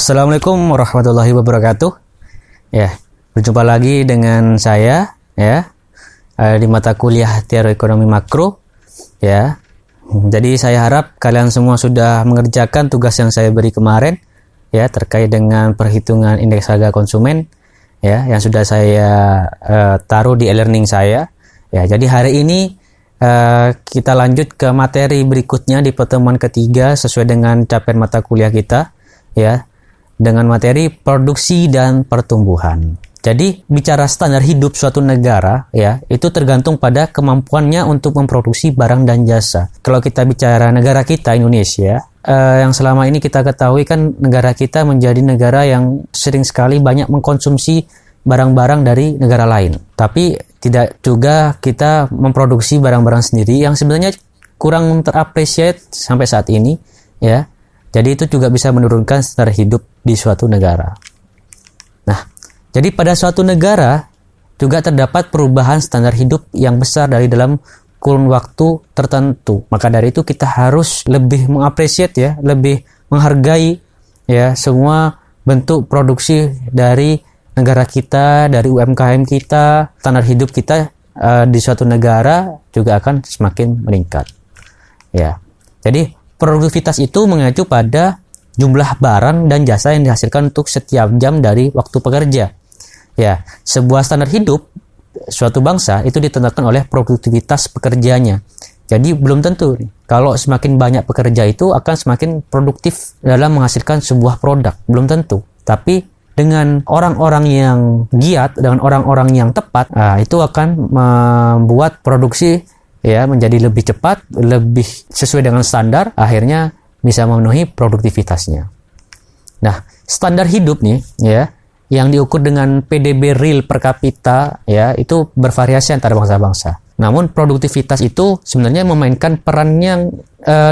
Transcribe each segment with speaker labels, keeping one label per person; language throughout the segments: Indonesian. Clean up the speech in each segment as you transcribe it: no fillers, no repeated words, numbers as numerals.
Speaker 1: Assalamualaikum warahmatullahi wabarakatuh. Ya, berjumpa lagi dengan saya ya di mata kuliah Teori Ekonomi Makro ya. Jadi saya harap kalian semua sudah mengerjakan tugas yang saya beri kemarin ya terkait dengan perhitungan indeks harga konsumen ya yang sudah saya taruh di e-learning saya. Ya, jadi hari ini kita lanjut ke materi berikutnya di pertemuan ketiga sesuai dengan capaian mata kuliah kita ya, dengan materi produksi dan pertumbuhan. Jadi bicara standar hidup suatu negara ya, itu tergantung pada kemampuannya untuk memproduksi barang dan jasa. Kalau kita bicara negara kita Indonesia, yang selama ini kita ketahui kan negara kita menjadi negara yang sering sekali banyak mengkonsumsi barang-barang dari negara lain. Tapi tidak juga kita memproduksi barang-barang sendiri yang sebenarnya kurang terapresiasi sampai saat ini ya. Jadi itu juga bisa menurunkan standar hidup di suatu negara. Nah, jadi pada suatu negara juga terdapat perubahan standar hidup yang besar dari dalam kurun waktu tertentu. Maka dari itu kita harus lebih mengapresiasi ya, lebih menghargai ya semua bentuk produksi dari negara kita, dari UMKM kita, standar hidup kita di suatu negara juga akan semakin meningkat. Ya. Jadi produktivitas itu mengacu pada jumlah barang dan jasa yang dihasilkan untuk setiap jam dari waktu pekerja. Ya, sebuah standar hidup suatu bangsa itu ditentukan oleh produktivitas pekerjanya. Jadi belum tentu kalau semakin banyak pekerja itu akan semakin produktif dalam menghasilkan sebuah produk. Belum tentu. Tapi dengan orang-orang yang giat, dengan orang-orang yang tepat, itu akan membuat produksi ya menjadi lebih cepat, lebih sesuai dengan standar, akhirnya bisa memenuhi produktivitasnya. Nah, standar hidup nih ya yang diukur dengan PDB real per kapita ya itu bervariasi antara bangsa-bangsa. Namun produktivitas itu sebenarnya memainkan peran yang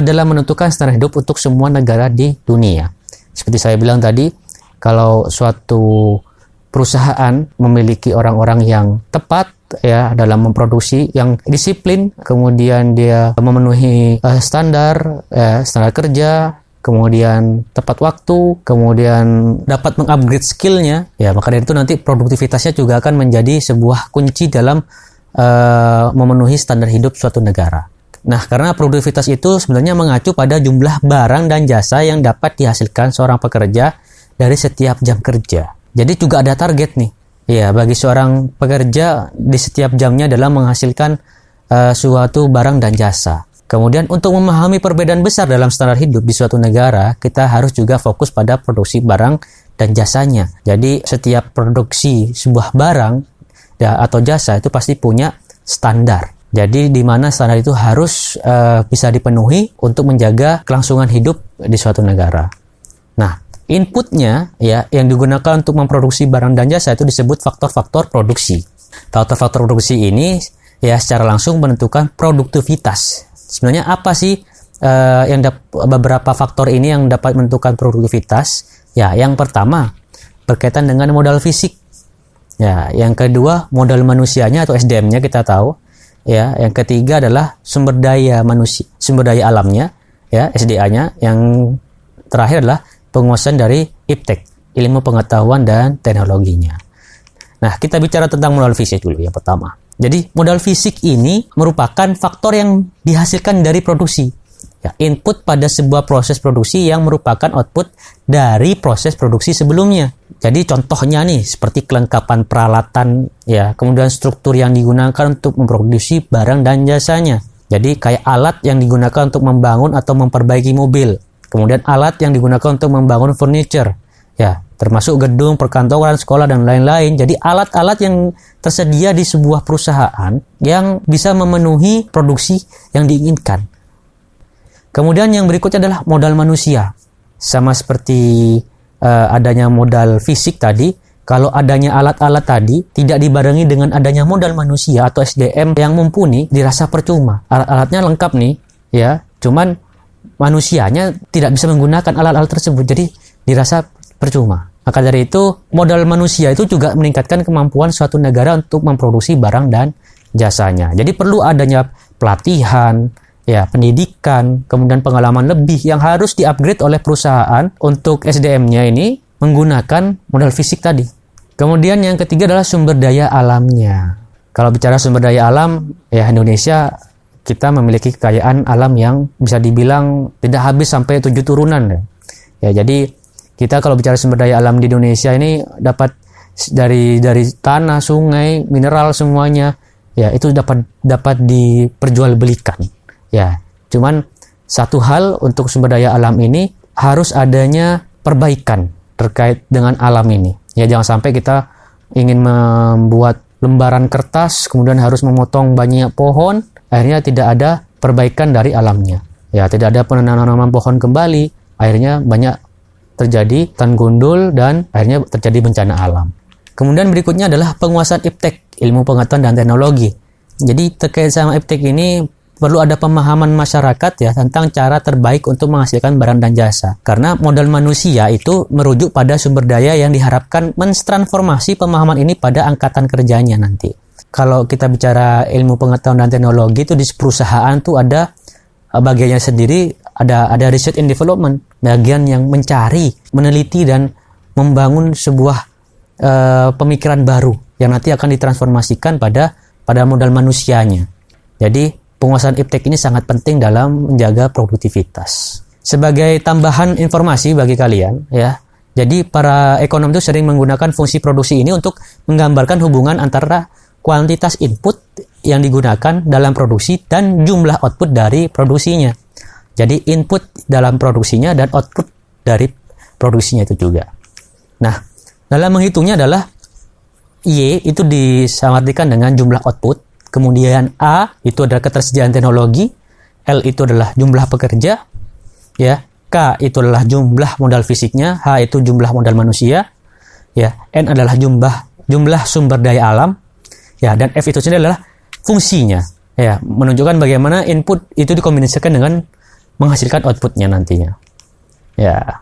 Speaker 1: dalam menentukan standar hidup untuk semua negara di dunia. Seperti saya bilang tadi, kalau suatu perusahaan memiliki orang-orang yang tepat ya dalam memproduksi, yang disiplin, kemudian dia memenuhi standar kerja, kemudian tepat waktu, kemudian dapat mengupgrade skillnya, ya maka dari itu nanti produktivitasnya juga akan menjadi sebuah kunci dalam memenuhi standar hidup suatu negara. Nah, karena produktivitas itu sebenarnya mengacu pada jumlah barang dan jasa yang dapat dihasilkan seorang pekerja dari setiap jam kerja. Jadi juga ada target nih. Ya, bagi seorang pekerja di setiap jamnya dalam menghasilkan suatu barang dan jasa. Kemudian untuk memahami perbedaan besar dalam standar hidup di suatu negara, kita harus juga fokus pada produksi barang dan jasanya. Jadi setiap produksi sebuah barang ya, atau jasa itu pasti punya standar. Jadi di mana standar itu harus bisa dipenuhi untuk menjaga kelangsungan hidup di suatu negara. Nah, inputnya ya yang digunakan untuk memproduksi barang dan jasa itu disebut faktor-faktor produksi. Faktor-faktor produksi ini ya secara langsung menentukan produktivitas. Sebenarnya apa sih beberapa faktor ini yang dapat menentukan produktivitas? Ya, yang pertama berkaitan dengan modal fisik. Ya, yang kedua modal manusianya atau SDM-nya kita tahu. Ya, yang ketiga adalah sumber daya manusia, sumber daya alamnya, ya SDA-nya. Yang terakhir adalah penguasaan dari IPTEK, ilmu pengetahuan dan teknologinya. Nah, kita bicara tentang modal fisik dulu yang pertama. Jadi, modal fisik ini merupakan faktor yang dihasilkan dari produksi. Ya, input pada sebuah proses produksi yang merupakan output dari proses produksi sebelumnya. Jadi, contohnya nih, seperti kelengkapan peralatan, ya, kemudian struktur yang digunakan untuk memproduksi barang dan jasanya. Jadi, kayak alat yang digunakan untuk membangun atau memperbaiki mobil. Kemudian alat yang digunakan untuk membangun furniture, ya, termasuk gedung, perkantoran, sekolah, dan lain-lain. Jadi alat-alat yang tersedia di sebuah perusahaan yang bisa memenuhi produksi yang diinginkan. Kemudian yang berikutnya adalah modal manusia. Sama seperti adanya modal fisik tadi, kalau adanya alat-alat tadi tidak dibarengi dengan adanya modal manusia atau SDM yang mumpuni, dirasa percuma. Alat-alatnya lengkap nih, ya, cuman manusianya tidak bisa menggunakan alat-alat tersebut, jadi dirasa percuma. Maka dari itu, modal manusia itu juga meningkatkan kemampuan suatu negara untuk memproduksi barang dan jasanya. Jadi perlu adanya pelatihan, ya, pendidikan, kemudian pengalaman lebih yang harus di-upgrade oleh perusahaan untuk SDM-nya ini menggunakan modal fisik tadi. Kemudian yang ketiga adalah sumber daya alamnya. Kalau bicara sumber daya alam, ya Indonesia kita memiliki kekayaan alam yang bisa dibilang tidak habis sampai 7 turunan. Ya, jadi kita kalau bicara sumber daya alam di Indonesia ini dapat dari tanah, sungai, mineral semuanya, ya itu dapat diperjualbelikan. Ya, cuman satu hal untuk sumber daya alam ini harus adanya perbaikan terkait dengan alam ini. Ya, jangan sampai kita ingin membuat lembaran kertas, kemudian harus memotong banyak pohon, akhirnya tidak ada perbaikan dari alamnya. Ya, tidak ada penanaman pohon kembali, akhirnya banyak terjadi hutan gundul dan akhirnya terjadi bencana alam. Kemudian berikutnya adalah penguasaan iptek, ilmu pengetahuan dan teknologi. Jadi terkait sama iptek ini perlu ada pemahaman masyarakat ya tentang cara terbaik untuk menghasilkan barang dan jasa. Karena modal manusia itu merujuk pada sumber daya yang diharapkan mentransformasi pemahaman ini pada angkatan kerjanya nanti. Kalau kita bicara ilmu pengetahuan dan teknologi itu di perusahaan tuh ada bagiannya sendiri, ada research and development, bagian yang mencari, meneliti dan membangun sebuah pemikiran baru yang nanti akan ditransformasikan pada modal manusianya. Jadi penguasaan iptek ini sangat penting dalam menjaga produktivitas. Sebagai tambahan informasi bagi kalian, ya. Jadi para ekonom itu sering menggunakan fungsi produksi ini untuk menggambarkan hubungan antara kuantitas input yang digunakan dalam produksi dan jumlah output dari produksinya. Jadi input dalam produksinya dan output dari produksinya itu juga. Nah, dalam menghitungnya adalah Y itu disamarkan dengan jumlah output. Kemudian A itu adalah ketersediaan teknologi, L itu adalah jumlah pekerja, ya. K itu adalah jumlah modal fisiknya, H itu jumlah modal manusia, ya. N adalah jumlah sumber daya alam, ya. Dan F itu sendiri adalah fungsinya, ya. Menunjukkan bagaimana input itu dikombinasikan dengan menghasilkan outputnya nantinya, ya.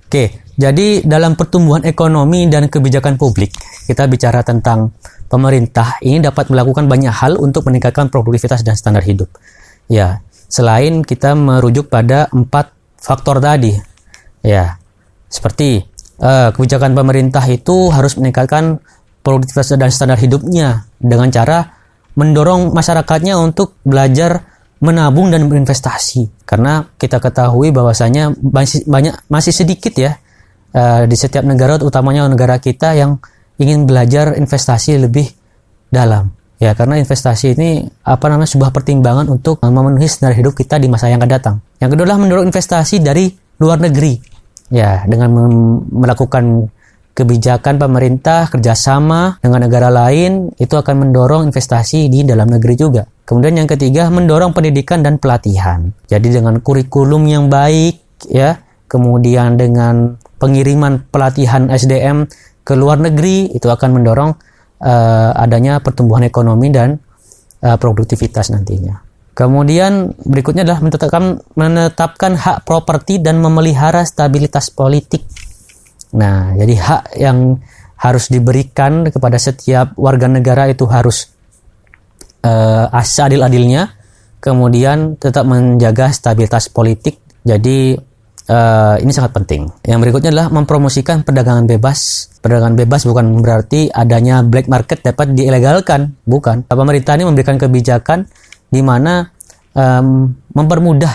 Speaker 1: Oke, jadi dalam pertumbuhan ekonomi dan kebijakan publik kita bicara tentang pemerintah ini dapat melakukan banyak hal untuk meningkatkan produktivitas dan standar hidup. Ya, selain kita merujuk pada 4 faktor tadi. Ya, seperti kebijakan pemerintah itu harus meningkatkan produktivitas dan standar hidupnya dengan cara mendorong masyarakatnya untuk belajar menabung dan berinvestasi. Karena kita ketahui bahwasanya masih sedikit ya di setiap negara, utamanya negara kita yang ingin belajar investasi lebih dalam, ya, karena investasi ini sebuah pertimbangan untuk memenuhi standar hidup kita di masa yang akan datang. Yang kedua adalah mendorong investasi dari luar negeri, ya, dengan melakukan kebijakan pemerintah kerjasama dengan negara lain itu akan mendorong investasi di dalam negeri juga. Kemudian yang ketiga mendorong pendidikan dan pelatihan. Jadi dengan kurikulum yang baik, ya, kemudian dengan pengiriman pelatihan SDM ke luar negeri itu akan mendorong adanya pertumbuhan ekonomi dan produktivitas nantinya. Kemudian berikutnya adalah menetapkan hak properti dan memelihara stabilitas politik. Nah, jadi hak yang harus diberikan kepada setiap warga negara itu harus seadil-adilnya, kemudian tetap menjaga stabilitas politik. Jadi ini sangat penting. Yang berikutnya adalah mempromosikan perdagangan bebas. Perdagangan bebas bukan berarti adanya black market dapat diilegalkan, bukan. Pemerintah ini memberikan kebijakan di mana mempermudah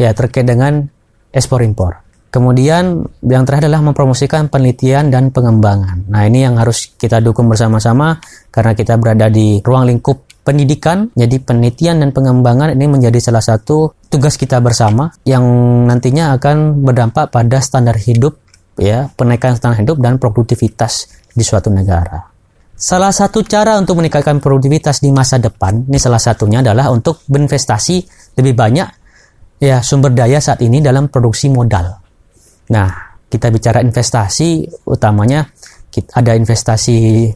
Speaker 1: ya terkait dengan ekspor impor. Kemudian yang terakhir adalah mempromosikan penelitian dan pengembangan. Nah, ini yang harus kita dukung bersama-sama karena kita berada di ruang lingkup pendidikan. Jadi penelitian dan pengembangan ini menjadi salah satu tugas kita bersama yang nantinya akan berdampak pada standar hidup, ya, penaikan standar hidup dan produktivitas di suatu negara. Salah satu cara untuk meningkatkan produktivitas di masa depan, ini salah satunya adalah untuk berinvestasi lebih banyak ya sumber daya saat ini dalam produksi modal. Nah, kita bicara investasi, utamanya ada investasi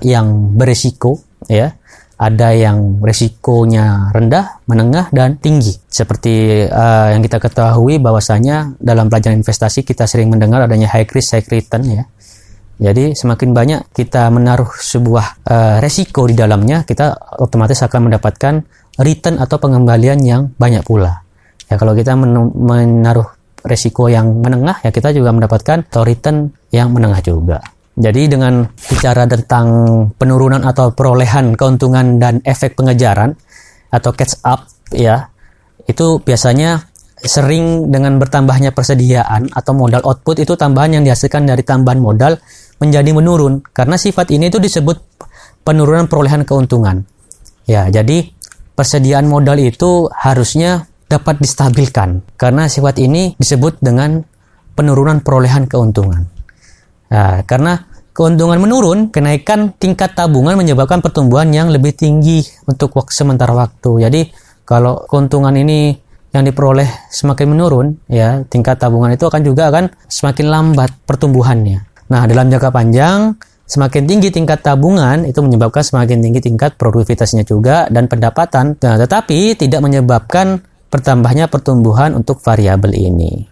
Speaker 1: yang berisiko, ya. Ada yang risikonya rendah, menengah, dan tinggi. Seperti yang kita ketahui bahwasanya dalam pelajaran investasi kita sering mendengar adanya high risk, high return, ya. Jadi semakin banyak kita menaruh sebuah resiko di dalamnya, kita otomatis akan mendapatkan return atau pengembalian yang banyak pula. Ya, kalau kita menaruh resiko yang menengah, ya kita juga mendapatkan return yang menengah juga. Jadi dengan bicara tentang penurunan atau perolehan keuntungan dan efek pengejaran atau catch up, ya itu biasanya sering dengan bertambahnya persediaan atau modal output, itu tambahan yang dihasilkan dari tambahan modal menjadi menurun, karena sifat ini itu disebut penurunan perolehan keuntungan. Ya, jadi persediaan modal itu harusnya dapat distabilkan, karena sifat ini disebut dengan penurunan perolehan keuntungan. Nah, karena keuntungan menurun, kenaikan tingkat tabungan menyebabkan pertumbuhan yang lebih tinggi untuk sementara waktu. Jadi kalau keuntungan ini yang diperoleh semakin menurun, ya tingkat tabungan itu akan semakin lambat pertumbuhannya. Nah, dalam jangka panjang, semakin tinggi tingkat tabungan itu menyebabkan semakin tinggi tingkat produktivitasnya juga dan pendapatan. Nah, tetapi tidak menyebabkan bertambahnya pertumbuhan untuk variabel ini.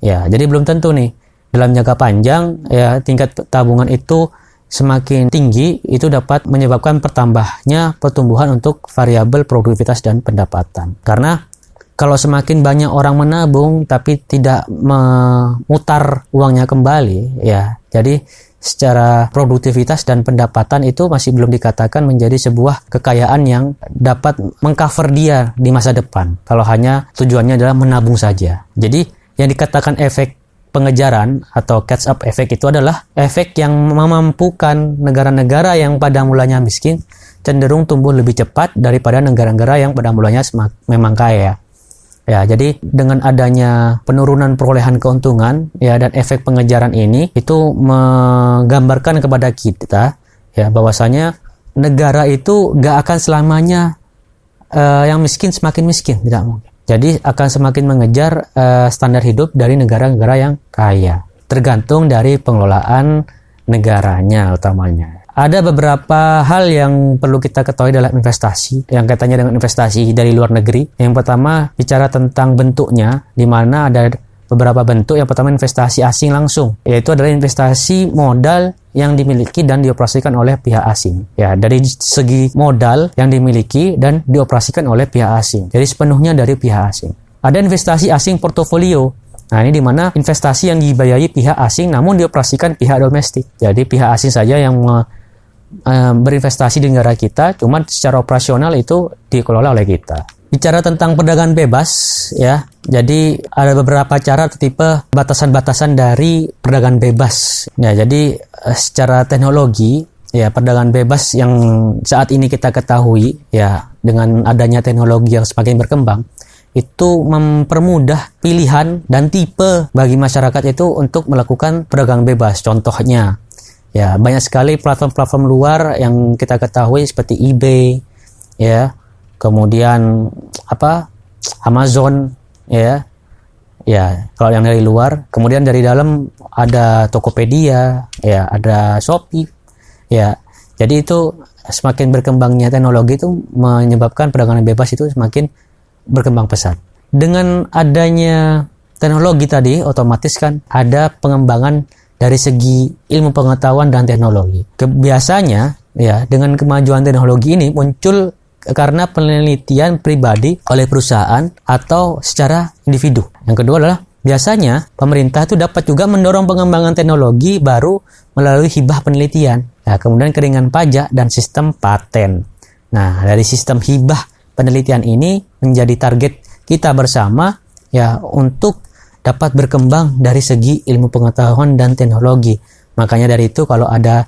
Speaker 1: Ya, jadi belum tentu nih. Dalam jangka panjang, ya tingkat tabungan itu semakin tinggi, itu dapat menyebabkan bertambahnya pertumbuhan untuk variabel produktivitas dan pendapatan. Karena kalau semakin banyak orang menabung tapi tidak memutar uangnya kembali, ya jadi secara produktivitas dan pendapatan itu masih belum dikatakan menjadi sebuah kekayaan yang dapat mengcover dia di masa depan, kalau hanya tujuannya adalah menabung saja. Jadi yang dikatakan efek pengejaran atau catch up efek itu adalah efek yang memampukan negara-negara yang pada mulanya miskin cenderung tumbuh lebih cepat daripada negara-negara yang pada mulanya memang kaya. Ya, jadi dengan adanya penurunan perolehan keuntungan, ya, dan efek pengejaran ini itu menggambarkan kepada kita, ya, bahwasanya negara itu gak akan selamanya yang miskin semakin miskin, tidak mungkin. Jadi akan semakin mengejar standar hidup dari negara-negara yang kaya, tergantung dari pengelolaan negaranya utamanya. Ada beberapa hal yang perlu kita ketahui dalam investasi, yang kaitannya dengan investasi dari luar negeri. Yang pertama, bicara tentang bentuknya, di mana ada beberapa bentuk. Yang pertama, investasi asing langsung, yaitu adalah investasi modal yang dimiliki dan dioperasikan oleh pihak asing. Ya, dari segi modal yang dimiliki dan dioperasikan oleh pihak asing. Jadi sepenuhnya dari pihak asing. Ada investasi asing portofolio. Nah, ini di mana investasi yang dibiayai pihak asing namun dioperasikan pihak domestik. Jadi pihak asing saja yang berinvestasi di negara kita, cuman secara operasional itu dikelola oleh kita. Bicara tentang perdagangan bebas, ya, jadi ada beberapa cara atau tipe batasan-batasan dari perdagangan bebas. Ya, jadi secara teknologi, ya, perdagangan bebas yang saat ini kita ketahui, ya, dengan adanya teknologi yang semakin berkembang, itu mempermudah pilihan dan tipe bagi masyarakat itu untuk melakukan perdagangan bebas. Contohnya, ya, banyak sekali platform-platform luar yang kita ketahui seperti eBay, ya, kemudian Amazon, ya, kalau yang dari luar. Kemudian dari dalam ada Tokopedia, ya, ada Shopee, ya. Jadi itu semakin berkembangnya teknologi itu menyebabkan perdagangan bebas itu semakin berkembang pesat. Dengan adanya teknologi tadi, otomatis kan ada pengembangan dari segi ilmu pengetahuan dan teknologi. Biasanya, ya, dengan kemajuan teknologi ini muncul karena penelitian pribadi oleh perusahaan atau secara individu. Yang kedua adalah biasanya pemerintah itu dapat juga mendorong pengembangan teknologi baru melalui hibah penelitian. Nah, kemudian keringanan pajak dan sistem paten. Nah, dari sistem hibah penelitian ini menjadi target kita bersama, ya, untuk dapat berkembang dari segi ilmu pengetahuan dan teknologi. Makanya dari itu kalau ada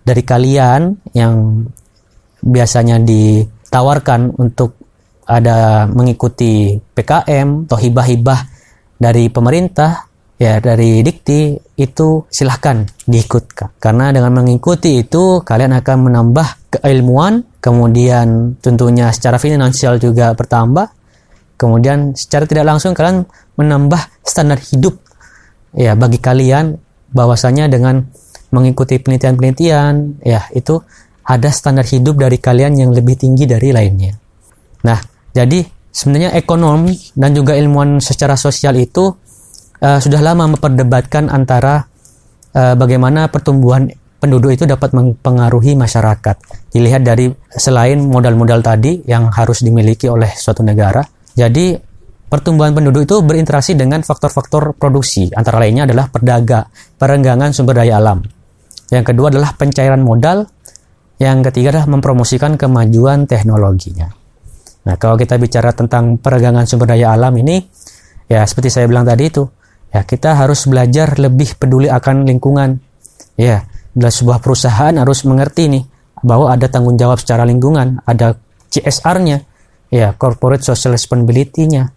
Speaker 1: dari kalian yang biasanya ditawarkan untuk ada mengikuti PKM atau hibah-hibah dari pemerintah, ya, dari Dikti, itu silahkan diikutkan. Karena dengan mengikuti itu kalian akan menambah keilmuan, kemudian tentunya secara finansial juga bertambah. Kemudian secara tidak langsung kalian menambah standar hidup, ya, bagi kalian, bahwasanya dengan mengikuti penelitian-penelitian, ya, itu ada standar hidup dari kalian yang lebih tinggi dari lainnya. Nah, jadi sebenarnya ekonomi dan juga ilmuwan secara sosial itu sudah lama memperdebatkan antara bagaimana pertumbuhan penduduk itu dapat mempengaruhi masyarakat. Dilihat dari selain modal-modal tadi yang harus dimiliki oleh suatu negara. Jadi pertumbuhan penduduk itu berinteraksi dengan faktor-faktor produksi. Antara lainnya adalah perenggangan sumber daya alam. Yang kedua adalah pencairan modal. Yang ketiga adalah mempromosikan kemajuan teknologinya. Nah, kalau kita bicara tentang perenggangan sumber daya alam ini, ya seperti saya bilang tadi itu, ya kita harus belajar lebih peduli akan lingkungan. Ya, dalam sebuah perusahaan harus mengerti nih bahwa ada tanggung jawab secara lingkungan, ada CSR-nya, ya, corporate social responsibility-nya.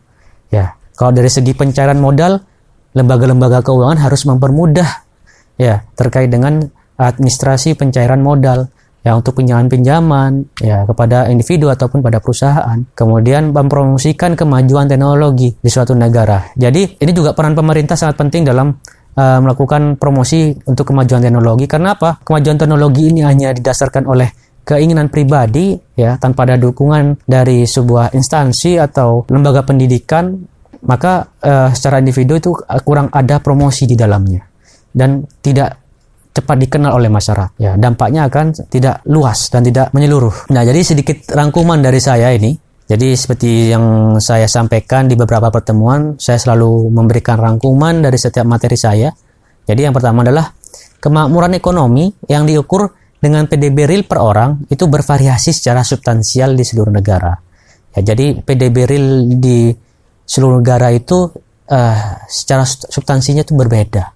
Speaker 1: Ya, kalau dari segi pencairan modal, lembaga-lembaga keuangan harus mempermudah ya terkait dengan administrasi pencairan modal. Ya, untuk pinjaman-pinjaman ya kepada individu ataupun pada perusahaan. Kemudian mempromosikan kemajuan teknologi di suatu negara. Jadi ini juga peran pemerintah sangat penting dalam melakukan promosi untuk kemajuan teknologi. Karena apa? Kemajuan teknologi ini hanya didasarkan oleh keinginan pribadi ya tanpa ada dukungan dari sebuah instansi atau lembaga pendidikan, maka secara individu itu kurang ada promosi di dalamnya dan tidak cepat dikenal oleh masyarakat. Ya, dampaknya akan tidak luas dan tidak menyeluruh. Nah, jadi sedikit rangkuman dari saya ini. Jadi seperti yang saya sampaikan di beberapa pertemuan, saya selalu memberikan rangkuman dari setiap materi saya. Jadi yang pertama adalah kemakmuran ekonomi yang diukur dengan PDB real per orang itu bervariasi secara substansial di seluruh negara. Ya, jadi PDB real di seluruh negara itu secara substansinya itu berbeda,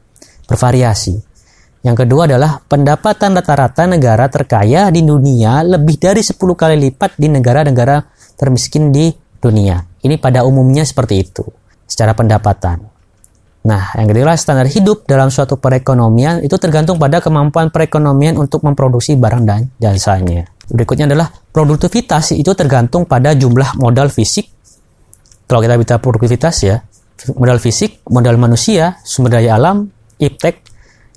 Speaker 1: bervariasi. Yang kedua adalah pendapatan rata-rata negara terkaya di dunia lebih dari 10 kali lipat di negara-negara termiskin di dunia. Ini pada umumnya seperti itu, secara pendapatan. Nah, yang kedua standar hidup dalam suatu perekonomian itu tergantung pada kemampuan perekonomian untuk memproduksi barang dan jasanya. Berikutnya adalah produktivitas itu tergantung pada jumlah modal fisik. Kalau kita bicara produktivitas ya, modal fisik, modal manusia, sumber daya alam, iptek,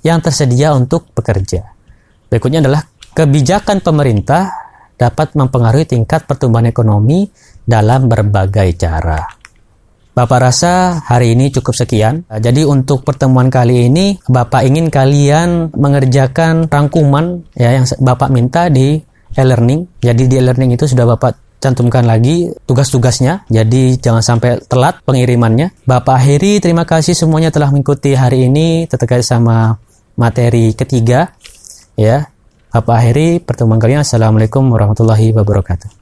Speaker 1: yang tersedia untuk bekerja. Berikutnya adalah kebijakan pemerintah dapat mempengaruhi tingkat pertumbuhan ekonomi dalam berbagai cara. Bapak rasa hari ini cukup sekian. Jadi untuk pertemuan kali ini, Bapak ingin kalian mengerjakan rangkuman ya yang Bapak minta di e-learning. Jadi di e-learning itu sudah Bapak cantumkan lagi tugas-tugasnya. Jadi jangan sampai telat pengirimannya. Bapak akhiri, terima kasih semuanya telah mengikuti hari ini terkait sama materi ketiga ya. Bapak akhiri pertemuan kalian. Assalamualaikum warahmatullahi wabarakatuh.